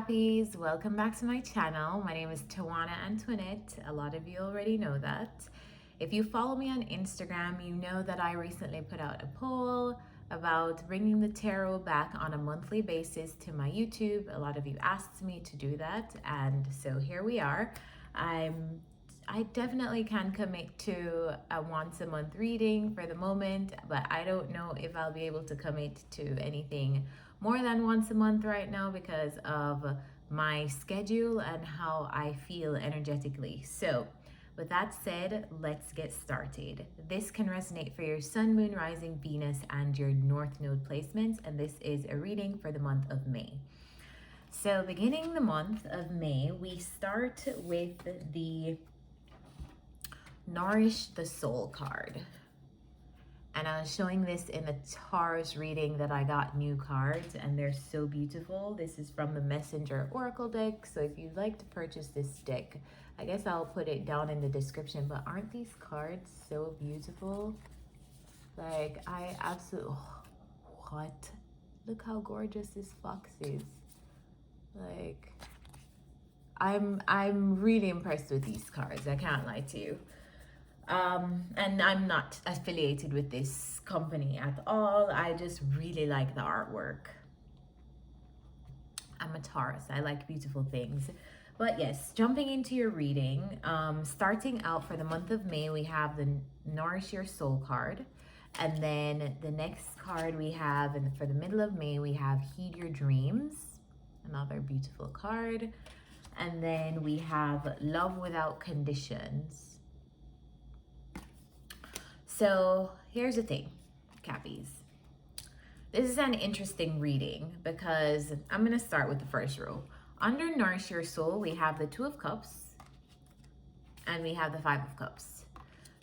Cappies, welcome back to my channel. My name is Tawana Antoinette. A lot of you already know that. If you follow me on Instagram, you know that I recently put out a poll about bringing the tarot back on a monthly basis to my YouTube. A lot of you asked me to do that, and so here we are. I definitely can commit to a once a month reading for the moment, but I don't know if I'll be able to commit to anything more than once a month right now because of my schedule and how I feel energetically. So with that said, let's get started. This can resonate for your sun, moon, rising, Venus, and your north node placements, and this is a reading for the month of May. So beginning the month of May, we start with the Nourish the Soul card. And I was showing this in the Taurus reading that I got new cards, and they're so beautiful. This is from the Messenger Oracle deck. So if you'd like to purchase this deck, I guess I'll put it down in the description. But aren't these cards so beautiful? Like, I absolutely, what? Look how gorgeous this fox is. Like, I'm really impressed with these cards. I can't lie to you. And I'm not affiliated with this company at all. I just really like the artwork. I'm a Taurus. I like beautiful things. But yes, jumping into your reading, starting out for the month of May, we have the Nourish Your Soul card. And then the next card we have, and for the middle of May, we have Heed Your Dreams. Another beautiful card. And then we have Love Without Conditions. So here's the thing, Cappies. This is an interesting reading because I'm going to start with the first row. Under Nourish Your Soul, we have the Two of Cups and we have the Five of Cups.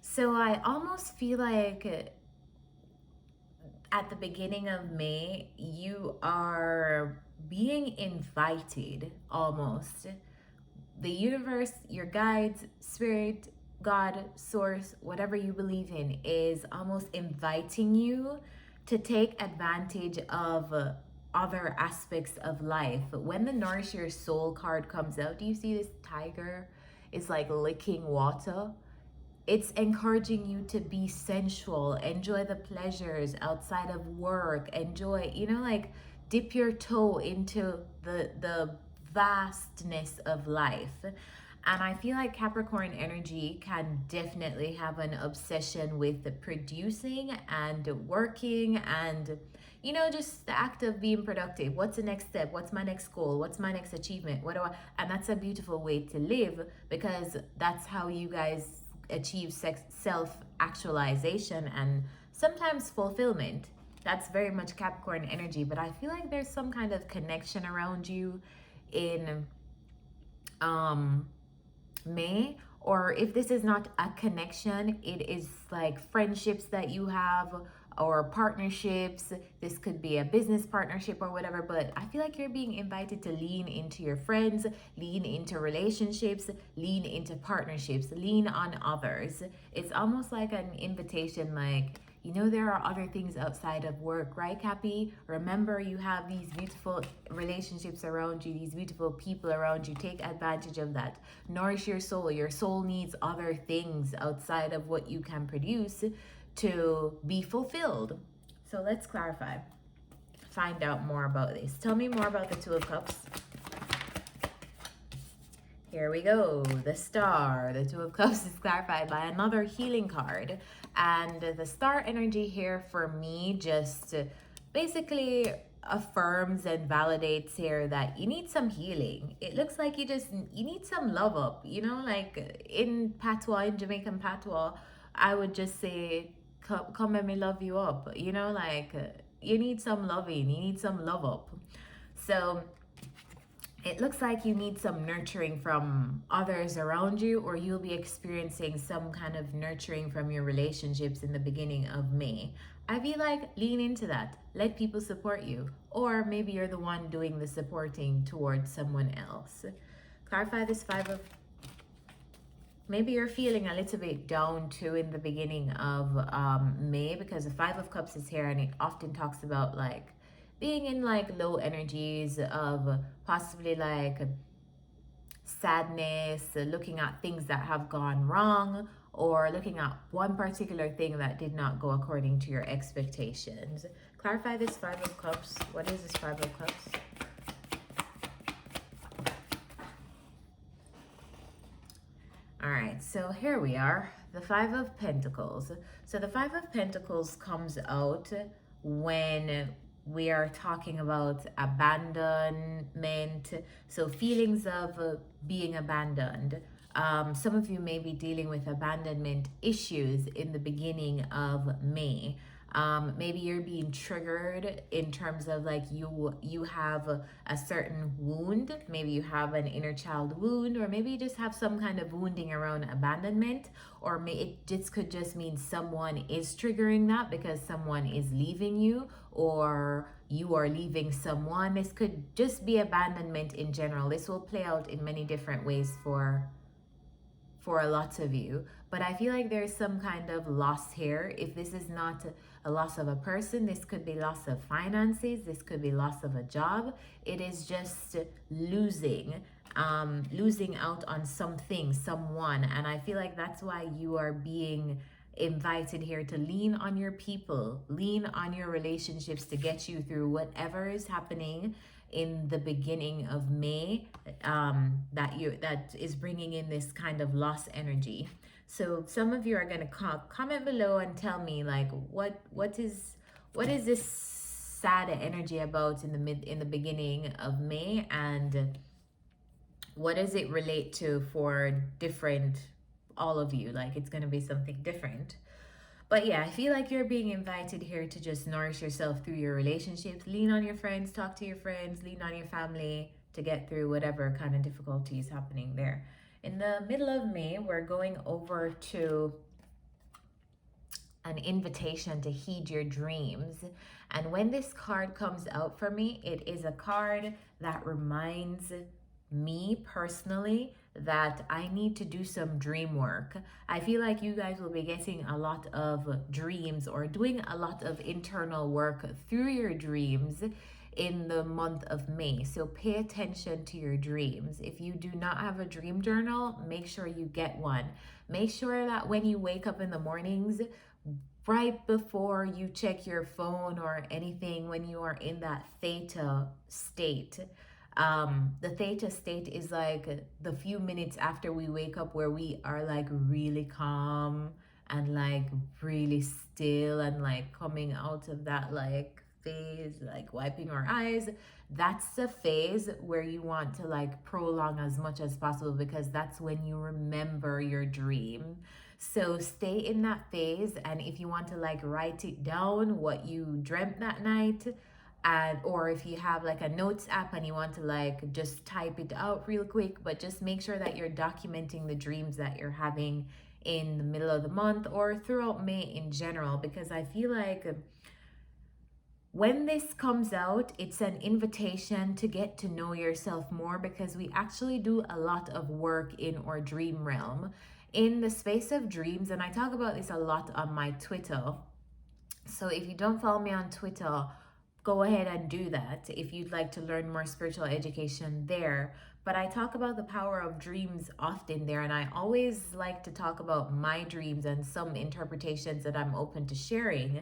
So I almost feel like at the beginning of May, you are being invited almost. The universe, your guides, spirit, God, source, whatever you believe in, is almost inviting you to take advantage of other aspects of life. When the Nourish Your Soul card comes out, do you see this tiger is like licking water? It's encouraging you to be sensual, enjoy the pleasures outside of work, enjoy, like dip your toe into the vastness of life. And I feel like Capricorn energy can definitely have an obsession with producing and working and, just the act of being productive. What's the next step? What's my next goal? What's my next achievement? And that's a beautiful way to live because that's how you guys achieve self-actualization and sometimes fulfillment. That's very much Capricorn energy, but I feel like there's some kind of connection around you in, May, or if this is not a connection, it is like friendships that you have or partnerships. This could be a business partnership or whatever, but I feel like you're being invited to lean into your friends, lean into relationships, lean into partnerships, lean on others. It's almost like an invitation, like, there are other things outside of work, right, Cappy? Remember, you have these beautiful relationships around you, these beautiful people around you. Take advantage of that. Nourish your soul. Your soul needs other things outside of what you can produce to be fulfilled. So let's clarify. Find out more about this. Tell me more about the Two of Cups. Here we go, the Star. The Two of Cups is clarified by another healing card. And the Star energy here for me just basically affirms and validates here that you need some healing. It looks like you need some love up, like in patois, in Jamaican patois, I would just say, come let me love you up, like you need some loving, you need some love up. So it looks like you need some nurturing from others around you, or you'll be experiencing some kind of nurturing from your relationships in the beginning of May. I feel like lean into that. Let people support you. Or maybe you're the one doing the supporting towards someone else. Clarify this maybe you're feeling a little bit down too in the beginning of May, because the Five of Cups is here and it often talks about like being in like low energies of possibly like sadness, looking at things that have gone wrong, or looking at one particular thing that did not go according to your expectations. Clarify this Five of Cups. What is this Five of Cups? All right, so here we are, the Five of Pentacles. So the Five of Pentacles comes out when we are talking about abandonment, so feelings of being abandoned. Some of you may be dealing with abandonment issues in the beginning of May. Maybe you're being triggered in terms of like you have a certain wound. Maybe you have an inner child wound, or maybe you just have some kind of wounding around abandonment, or it just could just mean someone is triggering that because someone is leaving you, or you are leaving someone. This could just be abandonment in general. This will play out in many different ways for a lot of you, but I feel like there's some kind of loss here. If this is not a loss of a person, this could be loss of finances, this could be loss of a job. It is just losing out on something, someone, and I feel like that's why you are being invited here to lean on your people, lean on your relationships to get you through whatever is happening in the beginning of May, that is bringing in this kind of lost energy. So some of you are going to comment below and tell me like what is this sad energy about in the beginning of May, and what does it relate to for different all of you. Like it's going to be something different. But yeah, I feel like you're being invited here to just nourish yourself through your relationships. Lean on your friends, talk to your friends, lean on your family to get through whatever kind of difficulty is happening there. In the middle of May, we're going over to an invitation to heed your dreams. And when this card comes out for me, it is a card that reminds me personally that I need to do some dream work. I feel like you guys will be getting a lot of dreams or doing a lot of internal work through your dreams in the month of May. So pay attention to your dreams. If you do not have a dream journal, make sure you get one. Make sure that when you wake up in the mornings, right before you check your phone or anything, when you are in that theta state, the theta state is like the few minutes after we wake up where we are like really calm and like really still and like coming out of that like phase, like wiping our eyes. That's the phase where you want to like prolong as much as possible, because that's when you remember your dream. So stay in that phase, and if you want to like write it down what you dreamt that night, and or if you have like a notes app and you want to like just type it out real quick, but just make sure that you're documenting the dreams that you're having in the middle of the month or throughout May in general, because I feel like when this comes out, it's an invitation to get to know yourself more, because we actually do a lot of work in our dream realm, in the space of dreams. And I talk about this a lot on my Twitter. So if you don't follow me on Twitter, go ahead and do that if you'd like to learn more spiritual education there. But I talk about the power of dreams often there, and I always like to talk about my dreams and some interpretations that I'm open to sharing.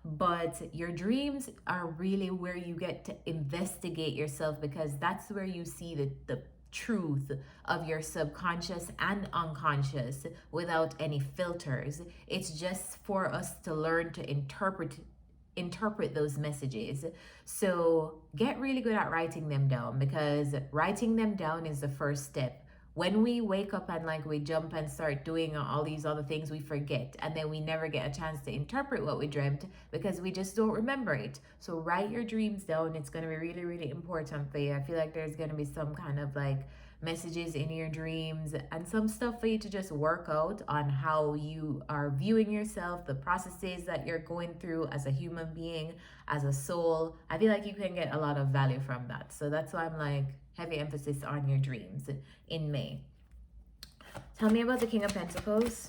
But your dreams are really where you get to investigate yourself, because that's where you see the truth of your subconscious and unconscious without any filters. It's just for us to learn to interpret those messages. So get really good at writing them down, because writing them down is the first step. When we wake up and like we jump and start doing all these other things, we forget, and then we never get a chance to interpret what we dreamt because we just don't remember it. So write your dreams down. It's going to be really, really important for you. I feel like there's going to be some kind of like messages in your dreams and some stuff for you to just work out on how you are viewing yourself, the processes that you're going through as a human being, as a soul. I feel like you can get a lot of value from that. So that's why I'm like heavy emphasis on your dreams in May. Tell me about the King of Pentacles.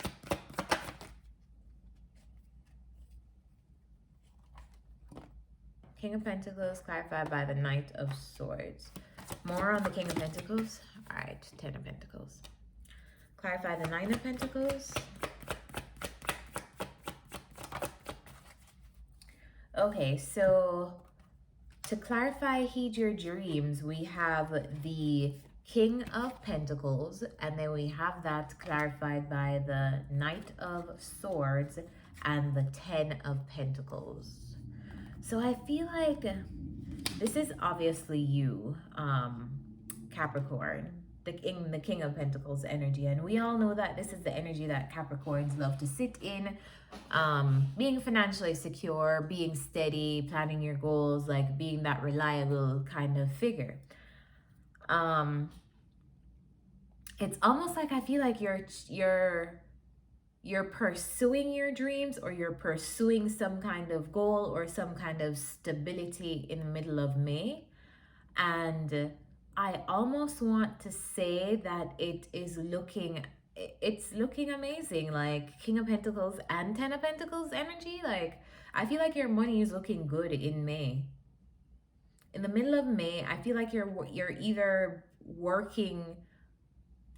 King of Pentacles clarified by the Knight of Swords. More on the King of Pentacles. All right, Ten of Pentacles. Clarify the Nine of Pentacles. Okay, so to clarify, heed your dreams, we have the King of Pentacles, and then we have that clarified by the Knight of Swords and the Ten of Pentacles. So I feel like this is obviously you, Capricorn, the King of Pentacles energy. And we all know that this is the energy that Capricorns love to sit in. Being financially secure, being steady, planning your goals, like being that reliable kind of figure. It's almost like I feel like you're pursuing your dreams, or you're pursuing some kind of goal or some kind of stability in the middle of May. And I almost want to say that it's looking amazing, like King of Pentacles and Ten of Pentacles energy. Like I feel like your money is looking good in May. In the middle of May, I feel like you're either working,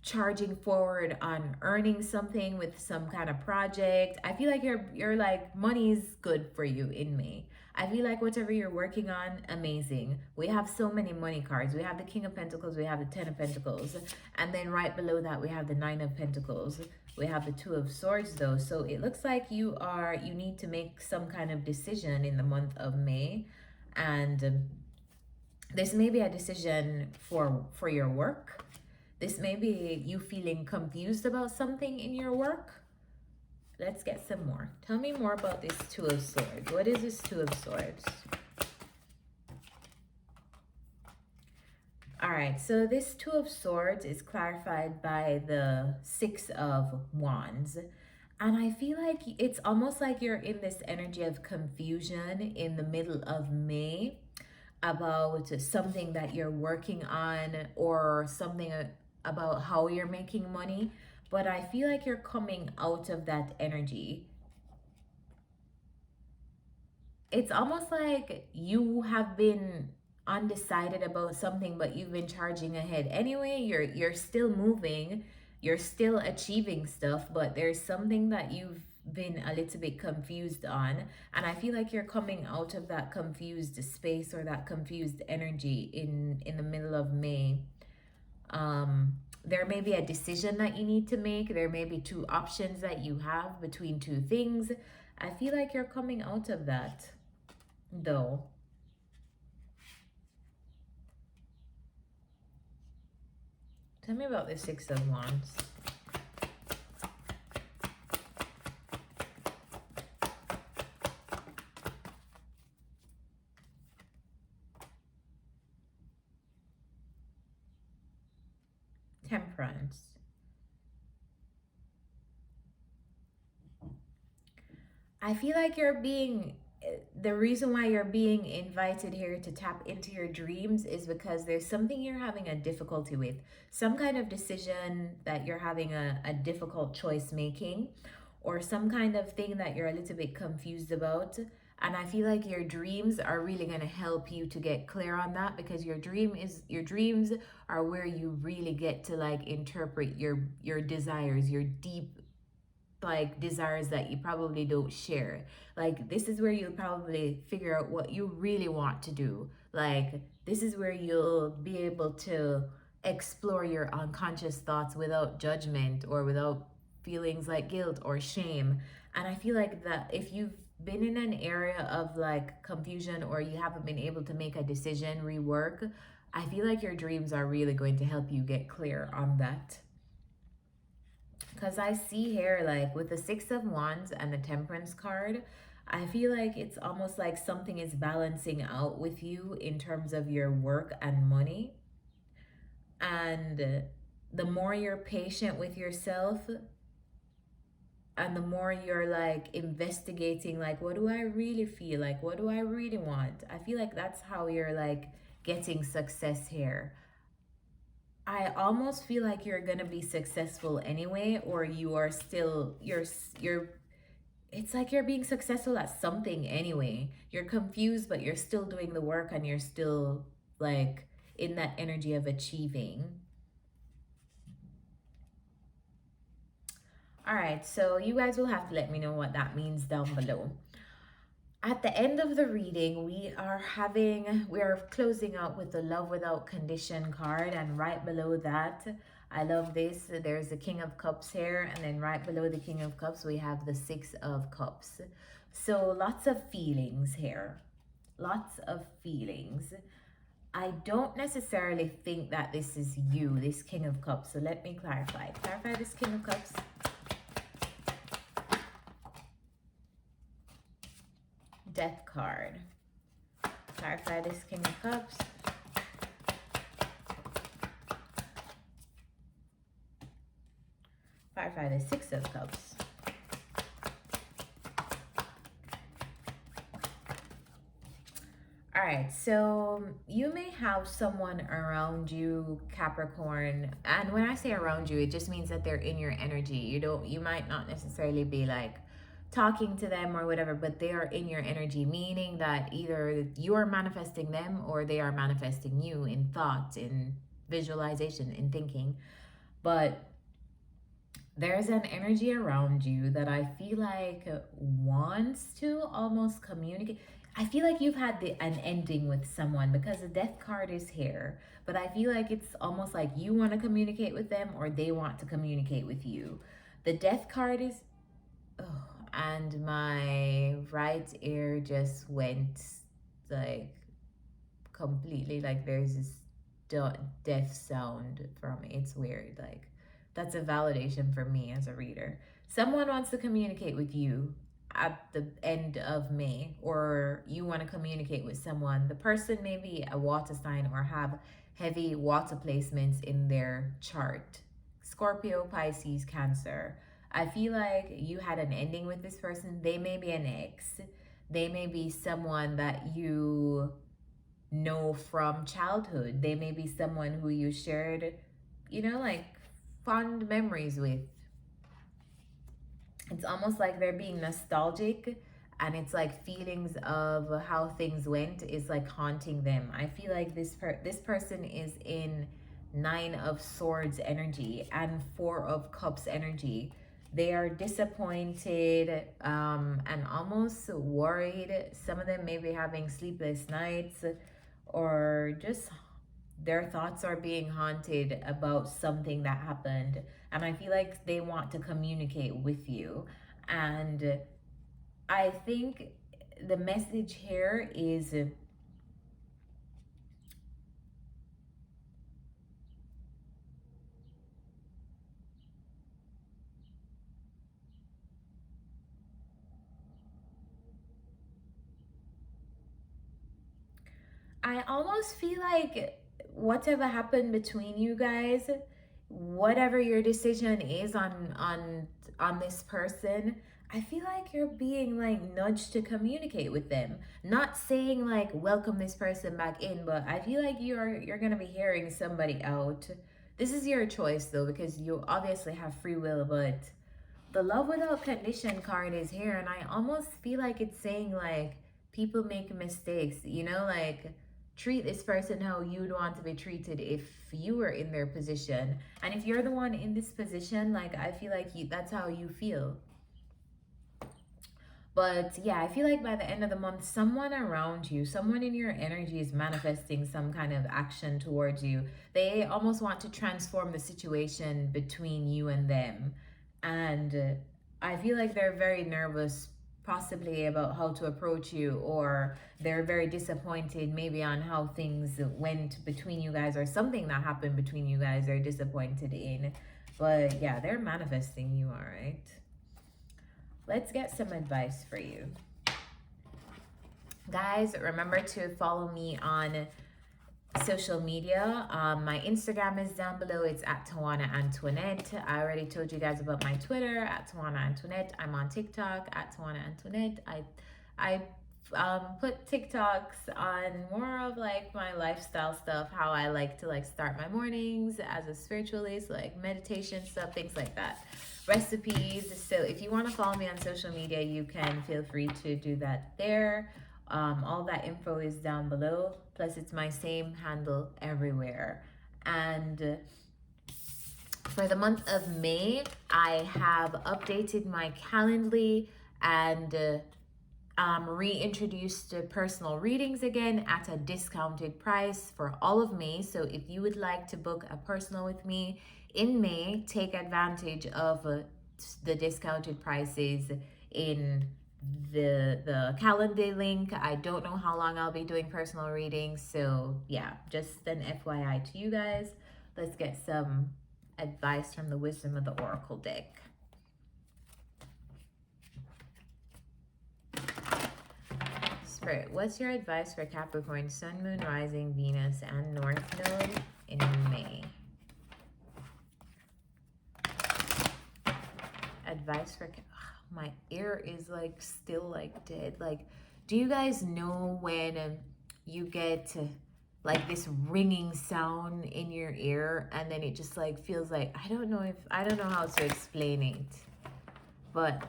charging forward on earning something with some kind of project. I feel like you're like money's good for you in May. I feel like whatever you're working on, amazing. We have so many money cards. We have the King of Pentacles, we have the Ten of Pentacles, and then right below that we have the Nine of Pentacles. We have the Two of Swords though. So it looks like you need to make some kind of decision in the month of May. And this may be a decision for your work. This may be you feeling confused about something in your work. Let's get some more. Tell me more about this Two of Swords. What is this Two of Swords? All right, so this Two of Swords is clarified by the Six of Wands. And I feel like it's almost like you're in this energy of confusion in the middle of May about something that you're working on, or something about how you're making money. But I feel like you're coming out of that energy. It's almost like you have been undecided about something, but you've been charging ahead anyway. You're still moving, you're still achieving stuff, but there's something that you've been a little bit confused on. And I feel like you're coming out of that confused space, or that confused energy in the middle of May. There may be a decision that you need to make. There may be two options that you have between two things. I feel like you're coming out of that though. Tell me about the Six of Wands. Temperance. I feel like the reason why you're being invited here to tap into your dreams is because there's something you're having a difficulty with. Some kind of decision that you're having a difficult choice making, or some kind of thing that you're a little bit confused about. And I feel like your dreams are really going to help you to get clear on that, because your dreams are where you really get to like interpret your desires, your deep like desires that you probably don't share. Like this is where you'll probably figure out what you really want to do. Like this is where you'll be able to explore your unconscious thoughts without judgment, or without feelings like guilt or shame. And I feel like that if you've been in an area of like confusion, or you haven't been able to make a decision, rework, I feel like your dreams are really going to help you get clear on that. Because I see here, like with the Six of Wands and the Temperance card, I feel like it's almost like something is balancing out with you in terms of your work and money. And the more you're patient with yourself, and the more you're like investigating, like, what do I really feel? Like, what do I really want? I feel like that's how you're like getting success here. I almost feel like you're gonna be successful anyway, or you are still you're it's like you're being successful at something anyway. You're confused, but you're still doing the work and you're still like in that energy of achieving. All right, so you guys will have to let me know what that means down below. At the end of the reading, we are closing out with the Love Without Condition card, and right below that, I love this, there's the King of Cups here, and then right below the King of Cups we have the Six of Cups. So lots of feelings here, lots of feelings. I don't necessarily think that this is you, this King of Cups, so let me clarify this King of Cups. Death card. Clarify this King of Cups. Clarify the Six of Cups. Alright, so you may have someone around you, Capricorn, and when I say around you, it just means that they're in your energy. You might not necessarily be like talking to them or whatever, but they are in your energy, meaning that either you are manifesting them or they are manifesting you in thought, in visualization, in thinking. But there's an energy around you that I feel like wants to almost communicate. I feel like you've had an ending with someone because the death card is here, but I feel like it's almost like you want to communicate with them or they want to communicate with you. The death card is, oh, and my right ear just went like completely, like there's this death sound from it. It's weird. Like that's a validation for me as a reader. Someone wants to communicate with you at the end of May, or you want to communicate with someone. The person may be a water sign or have heavy water placements in their chart. Scorpio, Pisces, Cancer. I feel like you had an ending with this person. They may be an ex. They may be someone that you know from childhood. They may be someone who you shared, like fond memories with. It's almost like they're being nostalgic, and it's like feelings of how things went is like haunting them. I feel like this person is in Nine of Swords energy and Four of Cups energy. They are disappointed and almost worried. Some of them may be having sleepless nights, or just their thoughts are being haunted about something that happened, and I feel like they want to communicate with you. And I think the message here is I almost feel like whatever happened between you guys, whatever your decision is on this person, I feel like you're being like nudged to communicate with them. Not saying like welcome this person back in, but I feel like you're gonna be hearing somebody out. This is your choice though, because you obviously have free will, but the Love Without Condition card is here, and I almost feel like it's saying like people make mistakes, like treat this person how you'd want to be treated if you were in their position. And if you're the one in this position, like I feel like that's how you feel. But yeah, I feel like by the end of the month, someone around you, someone in your energy is manifesting some kind of action towards you. They almost want to transform the situation between you and them. And I feel like they're very nervous, possibly about how to approach you, or they're very disappointed maybe on how things went between you guys, or something that happened between you guys they're disappointed in. But yeah, they're manifesting you, all right? Let's get some advice for you. Guys, remember to follow me on social media. My Instagram is down below. It's at Tawana Antoinette. I already told you guys about my Twitter at Tawana Antoinette. I'm on TikTok at Tawana Antoinette. I put TikToks on more of like my lifestyle stuff, how I like to like start my mornings as a spiritualist, like meditation stuff, things like that. recipes. So if you want to follow me on social media, you can feel free to do that there. All that info is down below. Plus, it's my same handle everywhere. And for the month of May, I have updated my Calendly and reintroduced personal readings again at a discounted price for all of May. So if you would like to book a personal with me in May, take advantage of the discounted prices in the calendar link. I don't know how long I'll be doing personal readings, so yeah, just an FYI to you guys. Let's get some advice from the wisdom of the oracle deck. Spirit, what's your advice for Capricorn, Sun, Moon, Rising, Venus, and North Node in May? Advice for my ear is like still like dead. Like, do you guys know when you get like this ringing sound in your ear and then it just like feels like, I don't know how to explain it, but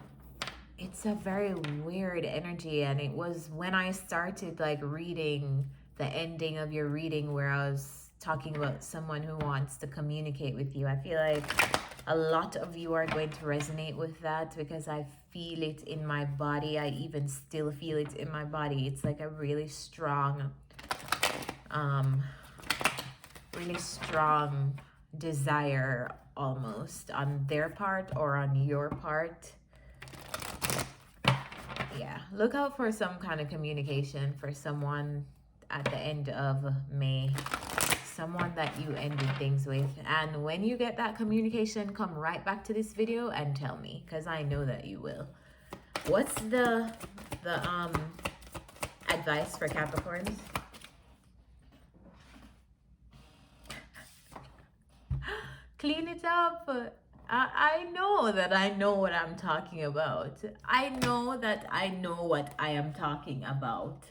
it's a very weird energy. And it was when I started like reading the ending of your reading where I was talking about someone who wants to communicate with you. I feel like a lot of you are going to resonate with that because I feel it in my body. I even still feel it in my body. It's like a really strong desire almost on their part or on your part. Yeah, look out for some kind of communication for someone at the end of May. Someone that you ended things with. And when you get that communication, come right back to this video and tell me, because I know that you will. What's the advice for Capricorns? Clean it up. I know that I know what I'm talking about. I know that I know what I am talking about.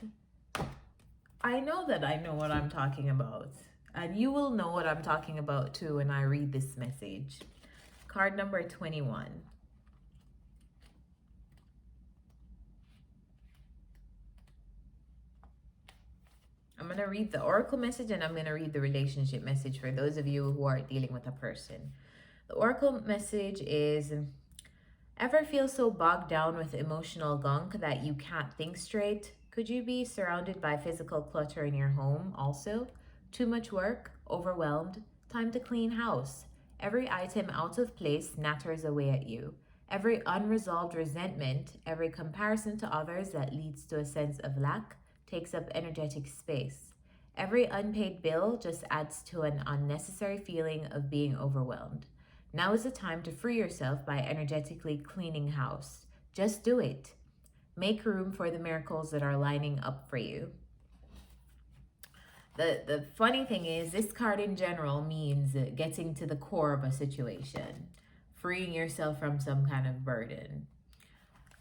I know that I know what I'm talking about. And you will know what I'm talking about too when I read this message. Card number 21. I'm going to read the oracle message and I'm going to read the relationship message for those of you who are dealing with a person. The oracle message is, ever feel so bogged down with emotional gunk that you can't think straight? Could you be surrounded by physical clutter in your home also? Too much work? Overwhelmed? Time to clean house. Every item out of place natters away at you. Every unresolved resentment, every comparison to others that leads to a sense of lack takes up energetic space. Every unpaid bill just adds to an unnecessary feeling of being overwhelmed. Now is the time to free yourself by energetically cleaning house. Just do it. Make room for the miracles that are lining up for you. The funny thing is, this card in general means getting to the core of a situation, freeing yourself from some kind of burden.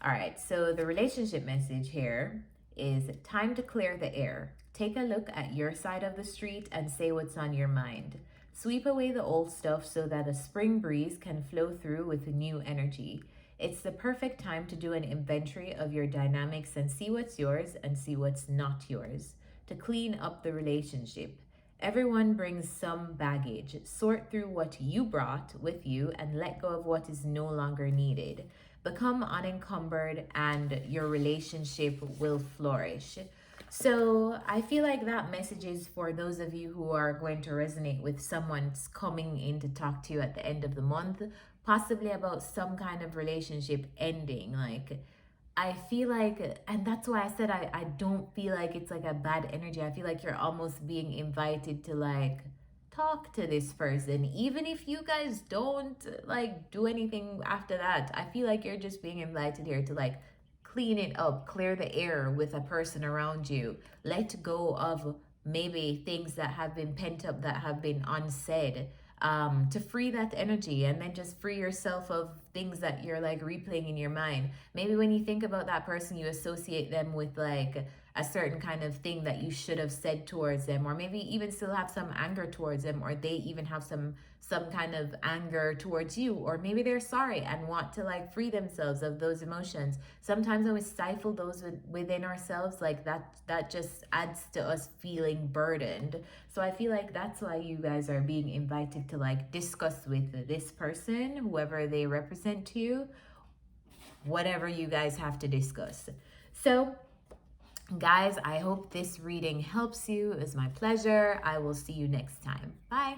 All right, so the relationship message here is time to clear the air. Take a look at your side of the street and say what's on your mind. Sweep away the old stuff so that a spring breeze can flow through with new energy. It's the perfect time to do an inventory of your dynamics and see what's yours and see what's not yours. To clean up the relationship. Everyone brings some baggage. Sort through what you brought with you and let go of what is no longer needed. Become unencumbered and your relationship will flourish. So I feel like that message is for those of you who are going to resonate with someone's coming in to talk to you at the end of the month, possibly about some kind of relationship ending. Like, I feel like, and that's why I said I don't feel like it's like a bad energy. I feel like you're almost being invited to like talk to this person. Even if you guys don't like do anything after that, I feel like you're just being invited here to like clean it up, clear the air with a person around you. Let go of maybe things that have been pent up, that have been unsaid, to free that energy and then just free yourself of things that you're like replaying in your mind. Maybe when you think about that person, you associate them with like a certain kind of thing that you should have said towards them, or maybe even still have some anger towards them, or they even have some kind of anger towards you, or maybe they're sorry and want to like free themselves of those emotions. Sometimes when we stifle those within ourselves, like that just adds to us feeling burdened. So I feel like that's why you guys are being invited to like discuss with this person, whoever they represent to you, whatever you guys have to discuss. So guys, I hope this reading helps you. It's my pleasure. I will see you next time. Bye.